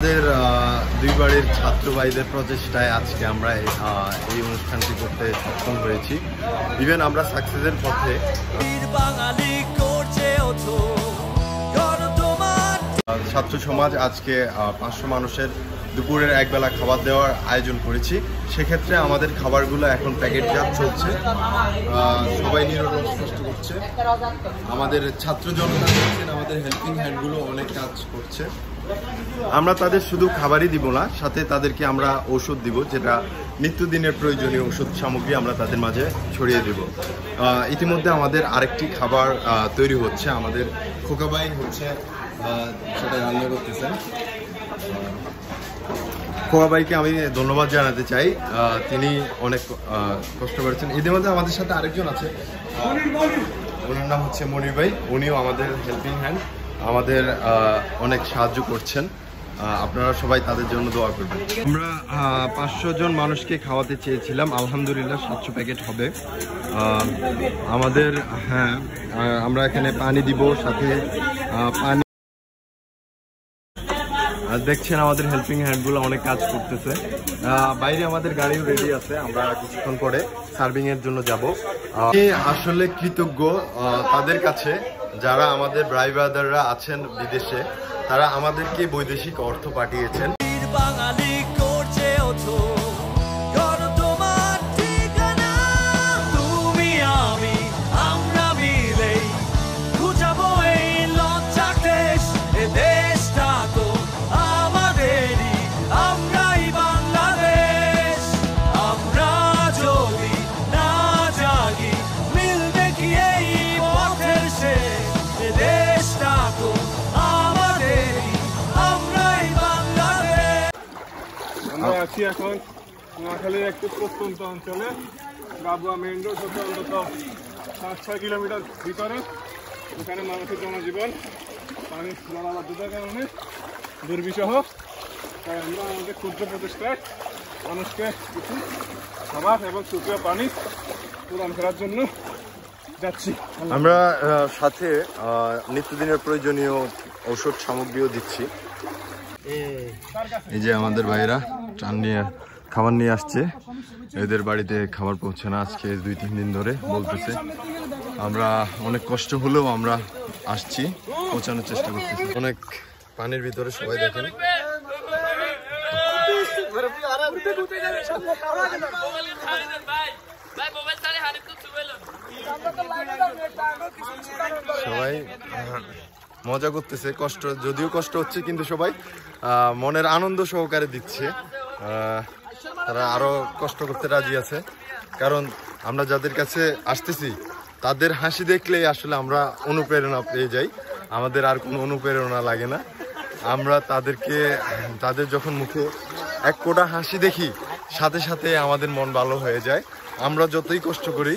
আমাদের দুই বাড়ির ছাত্র ভাইদের প্রচেষ্টায় আজকে আমরা এই অনুষ্ঠানটি করতে সক্ষম হয়েছি। ইভেন আমরা সাকসেসের পথে। ছাত্র সমাজ আজকে 500 মানুষের দুপুরের একবেলা খাবার দেওয়ার আয়োজন করেছি। সেক্ষেত্রে আমাদের খাবারগুলো এখন প্যাকেটজাত চলছে, সবাই নিরলস কষ্ট করছে। আমাদের ছাত্র জনতা করছেন, আমাদের হেল্পিং হ্যান্ডগুলো অনেক কাজ করছে। আমরা তাদের শুধু খাবারই দিব না, সাথে তাদেরকে আমরা ঔষধ দিব, যেটা নিত্যদিনের প্রয়োজনীয় ওষুধ সামগ্রী আমরা তাদের মাঝে ছড়িয়ে দেব। ইতিমধ্যে আমাদের আরেকটি খাবার তৈরি হচ্ছে। আমাদের খোকাবাই হচ্ছে সেটা রান্না করতেছেন। খোকাবাইকে আমি ধন্যবাদ জানাতে চাই, তিনি অনেক কষ্ট করেছেন। এদের মধ্যে আমাদের সাথে আরেকজন আছে, ওনার নাম হচ্ছে মনির ভাই। উনিও আমাদের হেল্পিং হ্যান্ড, আমাদের অনেক সাহায্য করছেন। আপনারা সবাই তাদের জন্য দোয়া করবেন। আমরা 500 জন মানুষকে খাওয়াতে চেয়েছিলাম, আলহামদুলিল্লাহ 700 প্যাকেট হবে আমাদের। হ্যাঁ, আমরা এখানে পানি দিব, সাথে পানি দেখছেন আমাদের হেল্পিং হ্যান্ডগুলো অনেক কাজ করতেছে। বাইরে আমাদের গাড়িও রেডি আছে, আমরা কিছুক্ষণ পরে সার্ভিং এর জন্য যাব। আসলে কৃতজ্ঞ তাদের কাছে যারা আমাদের ভাই ব্রাদাররা আছেন বিদেশে, তারা আমাদেরকে বৈদেশিক অর্থ পাঠিয়েছেন। আমরা আছি এখন নোয়াখালীর একটু প্রত্যন্ত অঞ্চলে, গাবুয়া মেইন রোড হতে অন্তত 5-6 কিলোমিটার ভিতরে। এখানে মানুষের জনজীবন পানি জলাবদ্ধতার কারণে দুর্বিষহ। তাই আমরা আমাদের ক্ষুদ্র প্রচেষ্টায় মানুষকে কিছু খাবার এবং শুকনো পানি প্রদান করার জন্য যাচ্ছি। আমরা সাথে নিত্যদিনের প্রয়োজনীয় ঔষধ সামগ্রীও দিচ্ছি। এই যে আমাদের ভাইয়েরা চান নিয়ে খাবার নিয়ে আসছে, এদের বাড়িতে খাবার পৌঁছে না আজকে 2-3 দিন ধরে বলতেছে। আমরা অনেক কষ্ট হলেও আমরা আসছি, পৌঁছানোর চেষ্টা করতেছি। অনেক পানির ভিতরে সবাই দেখেন। সবাই মজা করতেছে, কষ্ট যদিও কষ্ট হচ্ছে, কিন্তু সবাই মনের আনন্দ সহকারে দিচ্ছে। তারা আরো কষ্ট করতে রাজি আছে, কারণ আমরা যাদের কাছে আসতেছি তাদের হাসি দেখলেই আসলে আমরা অনুপ্রেরণা পেয়ে যাই। আমাদের আর কোনো অনুপ্রেরণা লাগে না। আমরা তাদের যখন মুখে এক কোটা হাসি দেখি, সাথে সাথে আমাদের মন ভালো হয়ে যায়। আমরা যতই কষ্ট করি,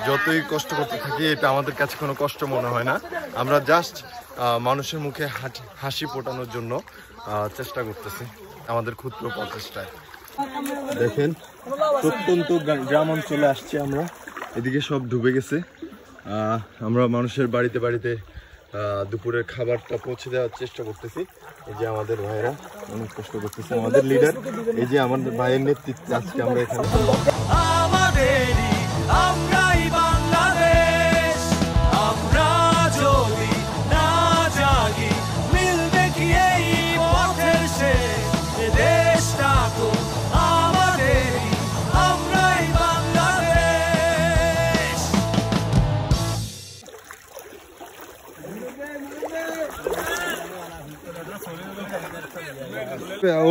যতই কষ্ট করতে থাকি, এটা আমাদের কাছে কোনো কষ্ট মনে হয় না। আমরা জাস্ট মানুষের মুখে হাসি ফোটানোর জন্য চেষ্টা করতেছি আমাদের ক্ষুদ্র প্রচেষ্টায়। দেখেন, প্রত্যন্ত গ্রাম অঞ্চলে আসছি আমরা, এদিকে সব ডুবে গেছে। আমরা মানুষের বাড়িতে বাড়িতে দুপুরের খাবারটা পৌঁছে দেওয়ার চেষ্টা করতেছি। এই যে আমাদের ভাইয়েরা অনেক কষ্ট করতেছে, আমাদের লিডার, এই যে আমাদের ভাইয়ের নেতৃত্বে আজকে আমরা এখানে।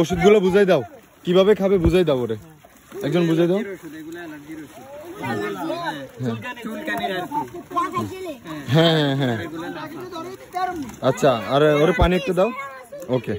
ওষুধগুলো বুঝাই দাও, কিভাবে খাবে বুঝাই দাও, ওরে একজন বুঝাই দাও। হ্যাঁ হ্যাঁ হ্যাঁ, আচ্ছা, আর ওরে পানি একটু দাও। ওকে।